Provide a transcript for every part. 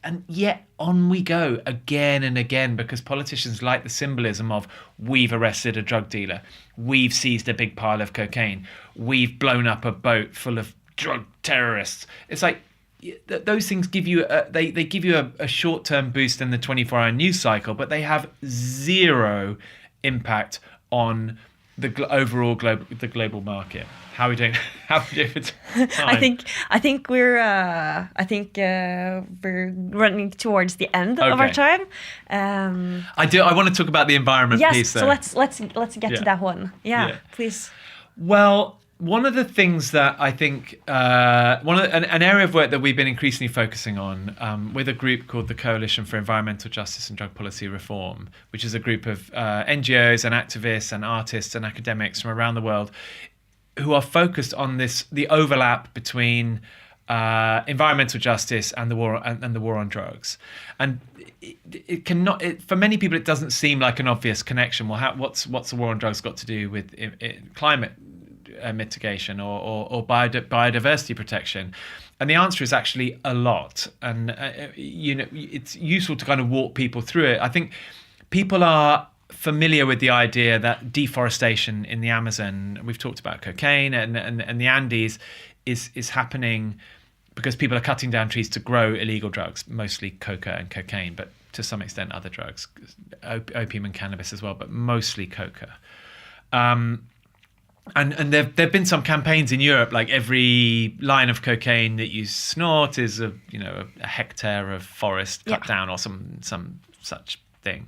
And yet on we go again and again, because politicians like the symbolism of, we've arrested a drug dealer, we've seized a big pile of cocaine, we've blown up a boat full of drug terrorists. It's like, those things give you they give you a short-term boost in the 24-hour news cycle, but they have zero impact on the overall global market. How are we doing? How are we doing for time? I think we're running towards the end of our time. I want to talk about the environment piece, though. So let's get to that one. Yeah, please. Well, one of the things that I think, an area of work that we've been increasingly focusing on with a group called the Coalition for Environmental Justice and Drug Policy Reform, which is a group of NGOs and activists and artists and academics from around the world who are focused on the overlap between environmental justice and the war on drugs. And it cannot, for many people, it doesn't seem like an obvious connection. Well, what's the war on drugs got to do with climate mitigation or biodiversity protection? And the answer is actually a lot. And it's useful to kind of walk people through it. I think people are familiar with the idea that deforestation in the Amazon, we've talked about cocaine, and the Andes is happening because people are cutting down trees to grow illegal drugs, mostly coca and cocaine, but to some extent other drugs, opium and cannabis as well, but mostly coca. And there've been some campaigns in Europe, like every line of cocaine that you snort is a hectare of forest cut down, or some such thing.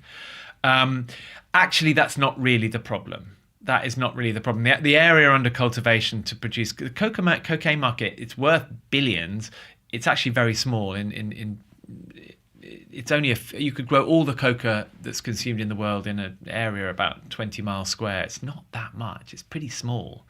Actually, that's not really the problem. That is not really the problem. The area under cultivation to produce the cocaine market, it's worth billions. It's actually very small. It's only you could grow all the coca that's consumed in the world in an area about 20 miles square. It's not that much. It's pretty small.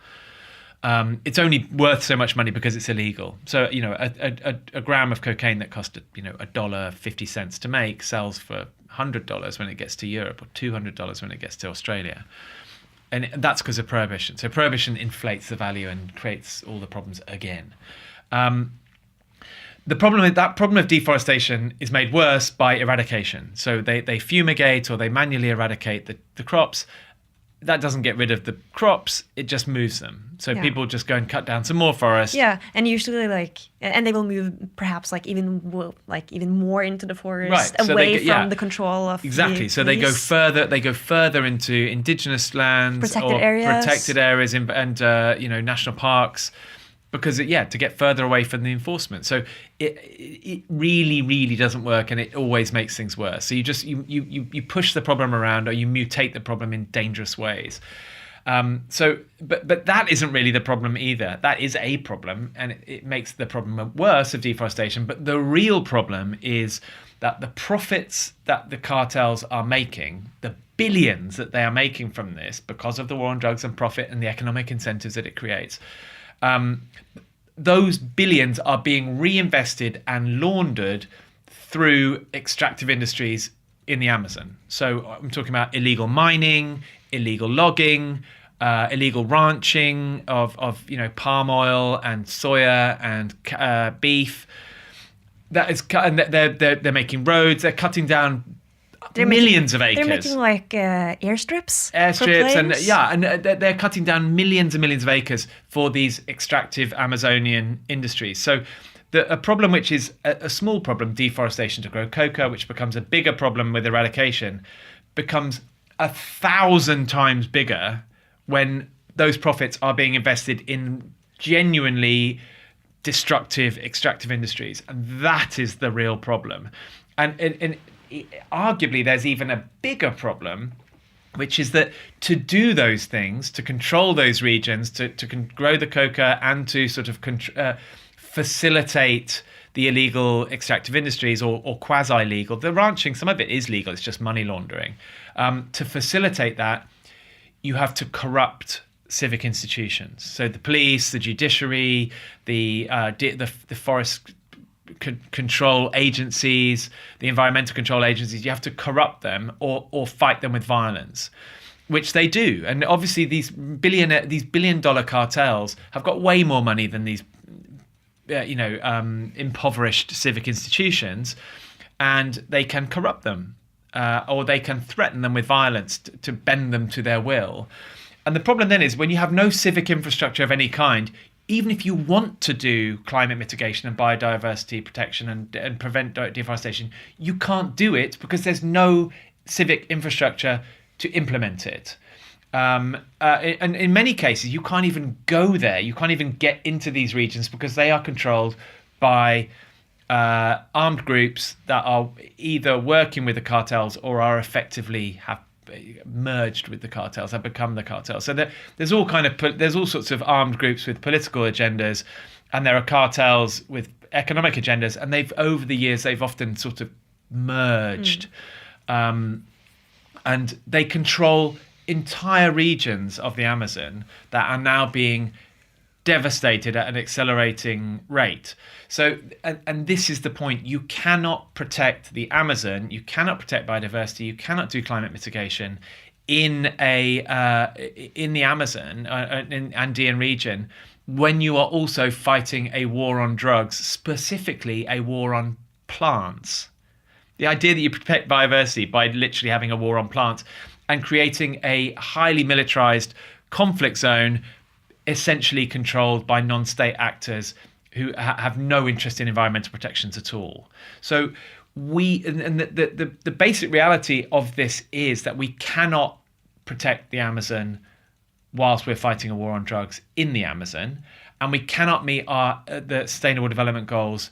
It's only worth so much money because it's illegal. So a gram of cocaine that cost $1.50 to make sells for $100 when it gets to Europe, or $200 when it gets to Australia. And that's because of prohibition. So prohibition inflates the value and creates all the problems again. The problem of deforestation is made worse by eradication. So they fumigate or they manually eradicate the crops. That doesn't get rid of the crops, it just moves them. So people just go and cut down some more forest. Yeah, and usually and they will move perhaps even more into the forest, right. So away from the control of exactly. So they go further into indigenous lands, protected areas, and national parks. Because to get further away from the enforcement. So it really, really doesn't work, and it always makes things worse. So you push the problem around, or you mutate the problem in dangerous ways. But that isn't really the problem either. That is a problem, and it makes the problem worse of deforestation. But the real problem is that the profits that the cartels are making, the billions that they are making from this, because of the war on drugs and profit and the economic incentives that it creates, those billions are being reinvested and laundered through extractive industries in the Amazon. So I'm talking about illegal mining, illegal logging, illegal ranching of palm oil and soya and beef. That is, and they're making roads. They're cutting down millions of acres. They're making airstrips, and they're cutting down millions and millions of acres for these extractive Amazonian industries. So a problem which is a small problem, deforestation to grow coca, which becomes a bigger problem with eradication, becomes 1,000 times bigger when those profits are being invested in genuinely destructive extractive industries. And that is the real problem. And arguably, there's even a bigger problem, which is that to do those things, to control those regions, to grow the coca and to sort of facilitate the illegal extractive industries or quasi-legal. The ranching, some of it is legal, it's just money laundering. To facilitate that, you have to corrupt civic institutions. So the police, the judiciary, the forest control agencies, the environmental control agencies, you have to corrupt them or fight them with violence, which they do. And obviously these billion-dollar cartels have got way more money than these impoverished civic institutions. and they can corrupt them, or they can threaten them with violence to bend them to their will. And the problem then is when you have no civic infrastructure of any kind, even if you want to do climate mitigation and biodiversity protection and prevent deforestation, you can't do it because there's no civic infrastructure to implement it. And in many cases, you can't even go there. You can't even get into these regions because they are controlled by armed groups that are either working with the cartels or are effectively have merged with the cartels, have become the cartels. So there's all sorts of armed groups with political agendas, and there are cartels with economic agendas, and over the years they've often sort of merged, and they control entire regions of the Amazon that are now being devastated at an accelerating rate. So, and this is the point: you cannot protect the Amazon, you cannot protect biodiversity, you cannot do climate mitigation in the Amazon, Andean region, when you are also fighting a war on drugs, specifically a war on plants. The idea that you protect biodiversity by literally having a war on plants and creating a highly militarized conflict zone, essentially controlled by non-state actors who have no interest in environmental protections at all. So the basic reality of this is that we cannot protect the Amazon whilst we're fighting a war on drugs in the Amazon, and we cannot meet the Sustainable Development Goals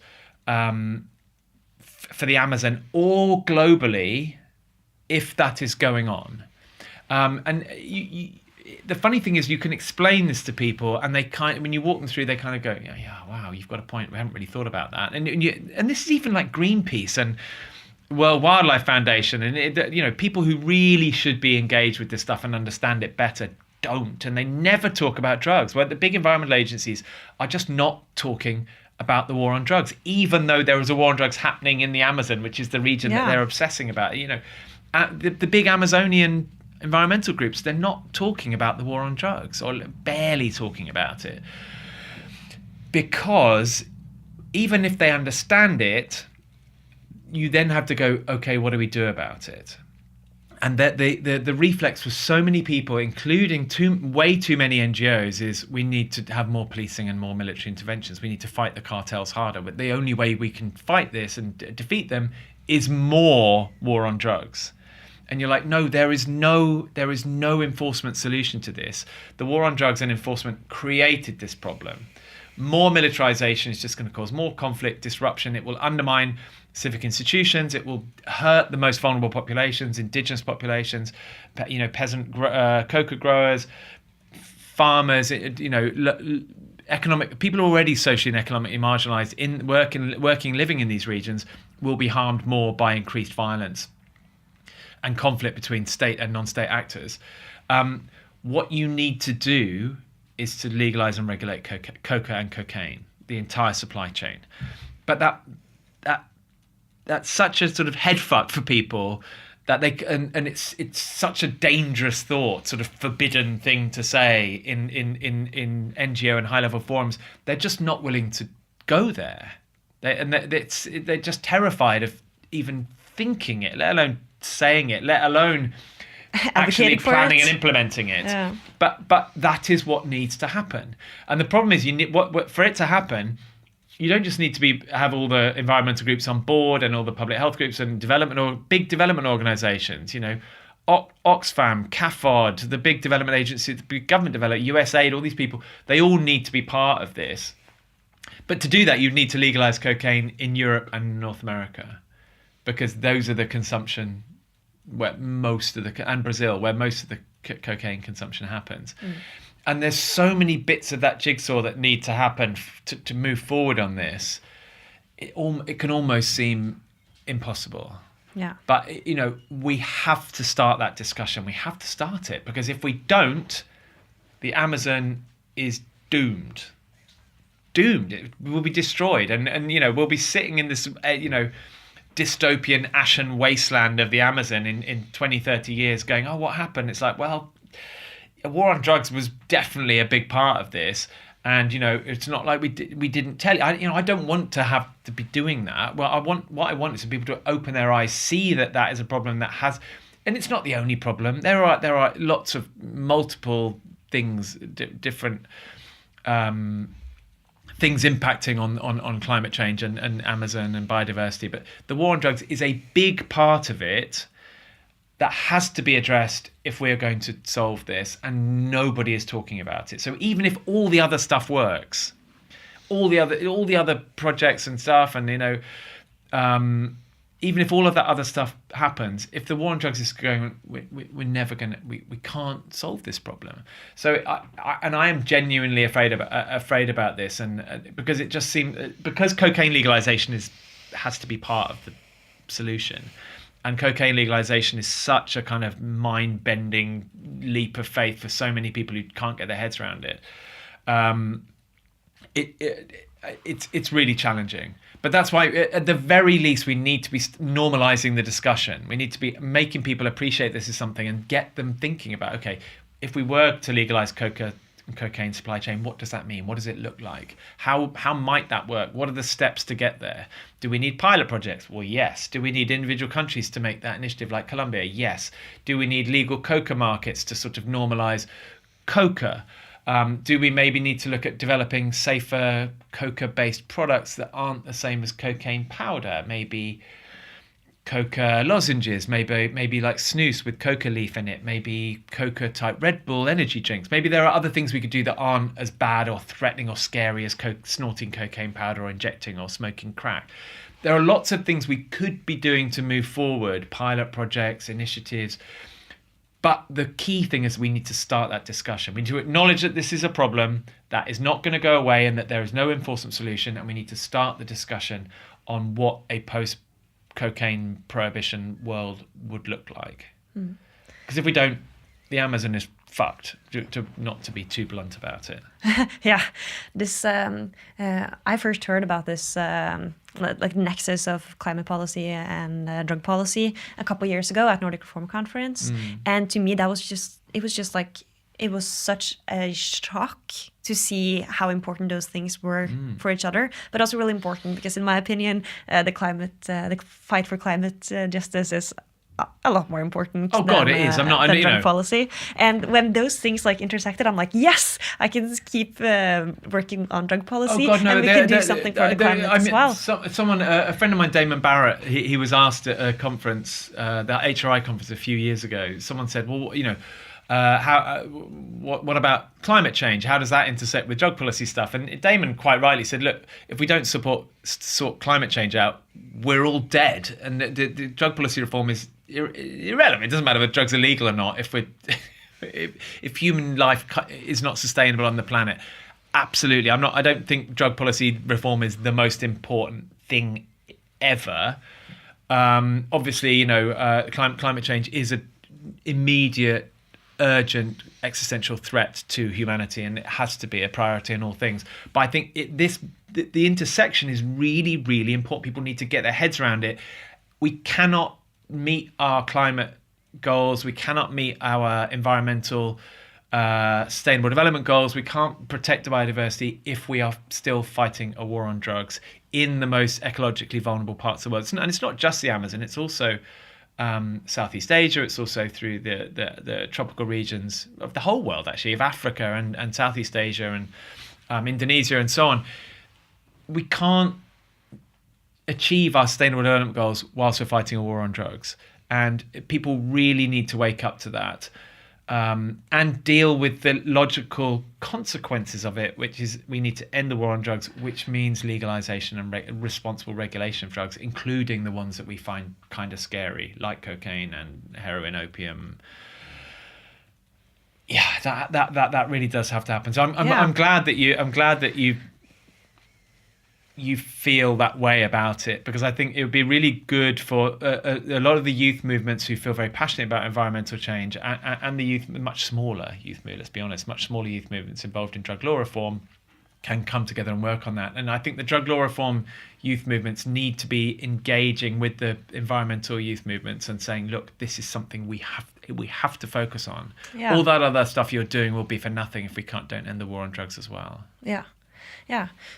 for the Amazon or globally if that is going on. And the funny thing is, you can explain this to people, and when you walk them through, they kind of go, yeah, wow, you've got a point. We haven't really thought about that. And this is even like Greenpeace and World Wildlife Foundation, and people who really should be engaged with this stuff and understand it better don't, and they never talk about drugs. Well, the big environmental agencies are just not talking about the war on drugs, even though there is a war on drugs happening in the Amazon, which is the region that they're obsessing about. The big Amazonian environmental groups, they're not talking about the war on drugs, or barely talking about it, because even if they understand it, you then have to go, okay, what do we do about it? And that the reflex for so many people, including way too many NGOs, is we need to have more policing and more military interventions. We need to fight the cartels harder. But the only way we can fight this and defeat them is more war on drugs. And you're like, no, there is no enforcement solution to this. The war on drugs and enforcement created this problem. More militarization is just going to cause more conflict, disruption. It will undermine civic institutions. It will hurt the most vulnerable populations, indigenous populations, peasant coca growers, farmers. Economic people are already socially and economically marginalized living in these regions will be harmed more by increased violence and conflict between state and non-state actors. What you need to do is to legalize and regulate coca and cocaine, the entire supply chain. But that's such a sort of head fuck for people that and it's such a dangerous thought, sort of forbidden thing to say in NGO and high level forums. They're just not willing to go there, they're just terrified of even thinking it, let alone saying it, let alone actually planning and implementing it. Yeah. But that is what needs to happen. And the problem is, you need for it to happen. You don't just need to have all the environmental groups on board and all the public health groups and big development organisations. Oxfam, CAFOD, the big development agencies, the big government development, USAID, all these people. They all need to be part of this. But to do that, you need to legalise cocaine in Europe and North America, because those are the consumption and Brazil, where most of the cocaine consumption happens. And there's so many bits of that jigsaw that need to happen to move forward on this. It can almost seem impossible. Yeah. But we have to start that discussion. We have to start it, because if we don't, the Amazon is doomed. It will be destroyed, and we'll be sitting in this dystopian ashen wasteland of the Amazon in 20, 30 years going, oh, what happened? It's like, well, a war on drugs was definitely a big part of this, And it's not like we didn't tell you. I don't want to have to be doing that. Well, what I want is for people to open their eyes, see that is a problem that has, and it's not the only problem. There are lots of multiple things, different things impacting on climate change and Amazon and biodiversity. But the war on drugs is a big part of it that has to be addressed if we're going to solve this, and nobody is talking about it. So even if all the other stuff works, all the other projects and stuff, and even if all of that other stuff happens, if the war on drugs is going, we're never gonna, we can't solve this problem. So I am genuinely afraid about this, and because it just seems, because cocaine legalization has to be part of the solution. And cocaine legalization is such a kind of mind-bending leap of faith for so many people who can't get their heads around it. It's really challenging. But that's why, at the very least, we need to be normalizing the discussion. We need to be making people appreciate this is something and get them thinking about, okay, if we were to legalize coca and cocaine supply chain, what does that mean? What does it look like? How might that work? What are the steps to get there? Do we need pilot projects? Well, yes. Do we need individual countries to make that initiative like Colombia? Yes. Do we need legal coca markets to sort of normalize coca? Do we maybe need to look at developing safer coca-based products that aren't the same as cocaine powder? Maybe coca lozenges, maybe like snus with coca leaf in it, maybe coca type Red Bull energy drinks. Maybe there are other things we could do that aren't as bad or threatening or scary as snorting cocaine powder or injecting or smoking crack. There are lots of things we could be doing to move forward, pilot projects, initiatives. But the key thing is we need to start that discussion. We need to acknowledge that this is a problem that is not going to go away and that there is no enforcement solution. And we need to start the discussion on what a post-cocaine prohibition world would look like. Because if we don't, the Amazon is fucked, not to be too blunt about it. Yeah. This I first heard about this like nexus of climate policy and drug policy a couple of years ago at Nordic Reform Conference. And to me, it was just like, it was such a shock to see how important those things were for each other, but also really important because, in my opinion, the fight for climate justice is a lot more important. Oh God, it is. I'm not. Than drug policy. And when those things like intersected, I'm like, yes, I can just keep working on drug policy, and we can do something for the climate as well. A friend of mine, Damon Barrett, he was asked at a conference, the HRI conference a few years ago. Someone said, well, what about climate change? How does that intersect with drug policy stuff? And Damon quite rightly said, look, if we don't sort climate change out, we're all dead. And the drug policy reform is irrelevant. It doesn't matter if drugs are legal or not. If human life is not sustainable on the planet, absolutely. I don't think drug policy reform is the most important thing ever. Obviously, climate change is an immediate, urgent, existential threat to humanity, and it has to be a priority in all things. But I think the intersection is really, really important. People need to get their heads around it. We cannot meet our climate goals. We cannot meet our environmental sustainable development goals. We can't protect the biodiversity if we are still fighting a war on drugs in the most ecologically vulnerable parts of the world. And it's not just the Amazon. It's also Southeast Asia. It's also through the tropical regions of the whole world, actually, of Africa and Southeast Asia and Indonesia and so on. We can't achieve our sustainable development goals whilst we're fighting a war on drugs. And people really need to wake up to that and deal with the logical consequences of it, which is we need to end the war on drugs, which means legalization and responsible regulation of drugs, including the ones that we find kind of scary, like cocaine and heroin, opium. Yeah, that really does have to happen. So I'm glad that you feel that way about it, because I think it would be really good for a lot of the youth movements who feel very passionate about environmental change and the much smaller youth movements involved in drug law reform can come together and work on that. And I think the drug law reform youth movements need to be engaging with the environmental youth movements and saying, look, this is something we we have to focus on. Yeah. All that other stuff you're doing will be for nothing if we don't end the war on drugs as well. Yeah.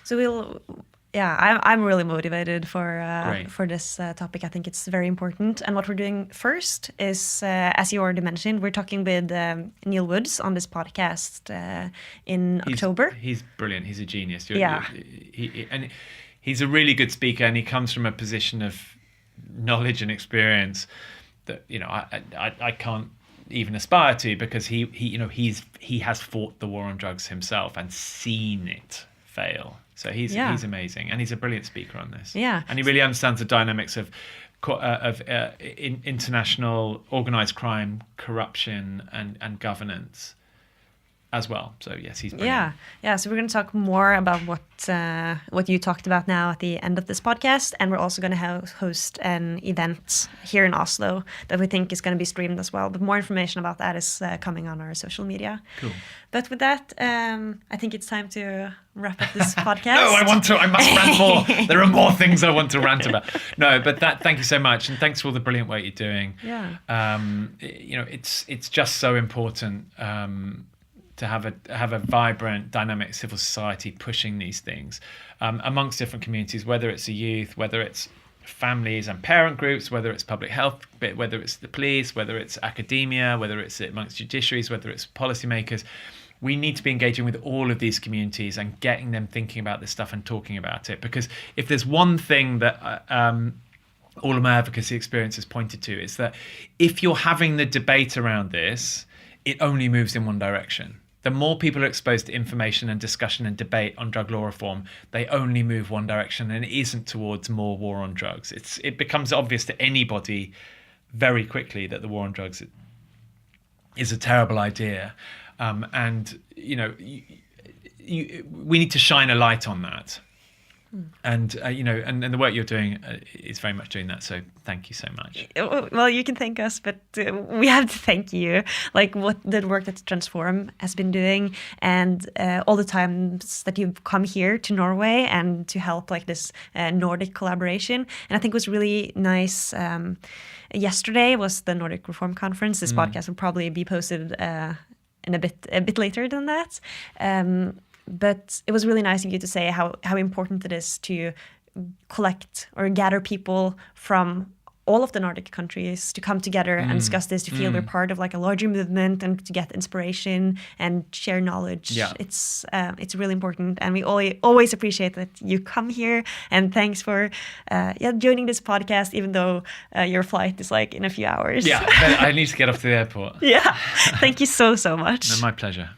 So I'm really motivated Great. for this topic. I think it's very important. And what we're doing first is, as you already mentioned, we're talking with Neil Woods on this podcast in October. He's brilliant. He's a genius. And he's a really good speaker, and he comes from a position of knowledge and experience that I can't even aspire to, because he has fought the war on drugs himself and seen it fail. So he's amazing, and he's a brilliant speaker on this. Yeah, and he really understands the dynamics of international organized crime, corruption, and governance as well. So yes, he's brilliant. Yeah. So we're going to talk more about what you talked about now at the end of this podcast, and we're also going to host an event here in Oslo that we think is going to be streamed as well. But more information about that is coming on our social media. Cool. But with that, I think it's time to wrap up this podcast. No, I must rant more. There are more things I want to rant about. No, but thank you so much, and thanks for all the brilliant work you're doing. Yeah. It's just so important. To have a vibrant, dynamic civil society pushing these things amongst different communities, whether it's the youth, whether it's families and parent groups, whether it's public health, whether it's the police, whether it's academia, whether it's amongst judiciaries, whether it's policymakers. We need to be engaging with all of these communities and getting them thinking about this stuff and talking about it. Because if there's one thing that all of my advocacy experience has pointed to, is that if you're having the debate around this, it only moves in one direction. The more people are exposed to information and discussion and debate on drug law reform, they only move one direction, and it isn't towards more war on drugs. It becomes obvious to anybody very quickly that the war on drugs is a terrible idea, and we need to shine a light on that. And and the work you're doing is very much doing that. So thank you so much. Well, you can thank us, but we have to thank you. Like what the work that Transform has been doing, and all the times that you've come here to Norway and to help like this Nordic collaboration. And I think it was really nice. Yesterday was the Nordic Reform Conference. This podcast will probably be posted in a bit later than that. But it was really nice of you to say how important it is to collect or gather people from all of the Nordic countries to come together and discuss this, to feel they're part of like a larger movement and to get inspiration and share knowledge. Yeah. It's really important, and we always appreciate that you come here. And thanks for joining this podcast, even though your flight is like in a few hours. Yeah, I need to get off to the airport. Yeah, thank you so much. No, my pleasure.